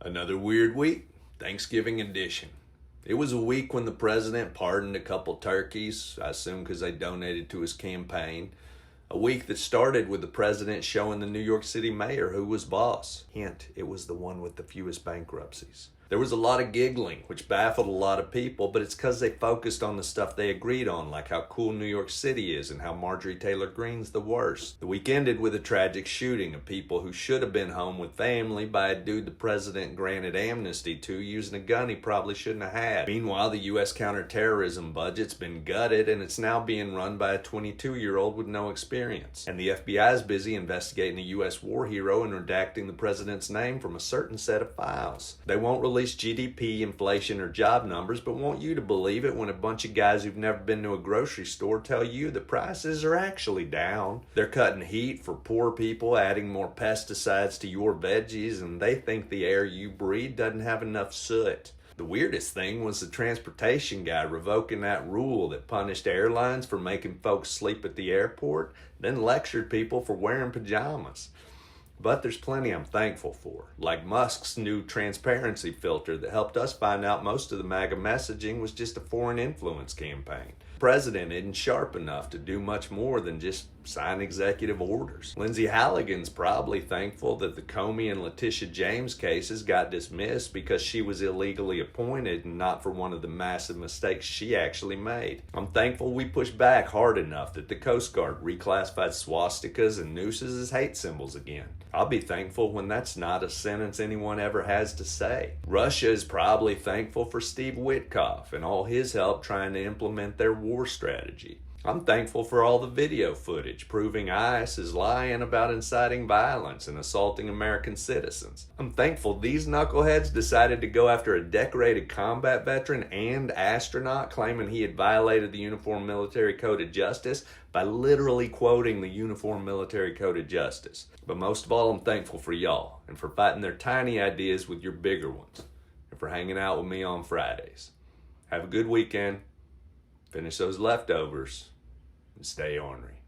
Another weird week, Thanksgiving edition. It was a week when the president pardoned a couple turkeys, I assume because they donated to his campaign. A week that started with the president showing the New York City mayor who was boss. Hint, it was the one with the fewest bankruptcies. There was a lot of giggling, which baffled a lot of people, but it's because they focused on the stuff they agreed on, like how cool New York City is and how Marjorie Taylor Greene's the worst. The week ended with a tragic shooting of people who should have been home with family by a dude the president granted amnesty to using a gun he probably shouldn't have had. Meanwhile, the U.S. counterterrorism budget's been gutted and it's now being run by a 22-year-old with no experience. And the FBI's busy investigating a U.S. war hero and redacting the president's name from a certain set of files. They won't release GDP, inflation, or job numbers, but want you to believe it when a bunch of guys who've never been to a grocery store tell you the prices are actually down. They're cutting heat for poor people, adding more pesticides to your veggies, and they think the air you breathe doesn't have enough soot. The weirdest thing was the transportation guy revoking that rule that punished airlines for making folks sleep at the airport, then lectured people for wearing pajamas. But there's plenty I'm thankful for, like Musk's new transparency filter that helped us find out most of the MAGA messaging was just a foreign influence campaign. The president isn't sharp enough to do much more than just sign executive orders. Lindsay Halligan's probably thankful that the Comey and Letitia James cases got dismissed because she was illegally appointed and not for one of the massive mistakes she actually made. I'm thankful we pushed back hard enough that the Coast Guard reclassified swastikas and nooses as hate symbols again. I'll be thankful when that's not a sentence anyone ever has to say. Russia is probably thankful for Steve Witkoff and all his help trying to implement their war strategy. I'm thankful for all the video footage proving ICE is lying about inciting violence and assaulting American citizens. I'm thankful these knuckleheads decided to go after a decorated combat veteran and astronaut claiming he had violated the Uniform Military Code of Justice by literally quoting the Uniform Military Code of Justice. But most of all, I'm thankful for y'all and for fighting their tiny ideas with your bigger ones and for hanging out with me on Fridays. Have a good weekend. Finish those leftovers and stay ornery.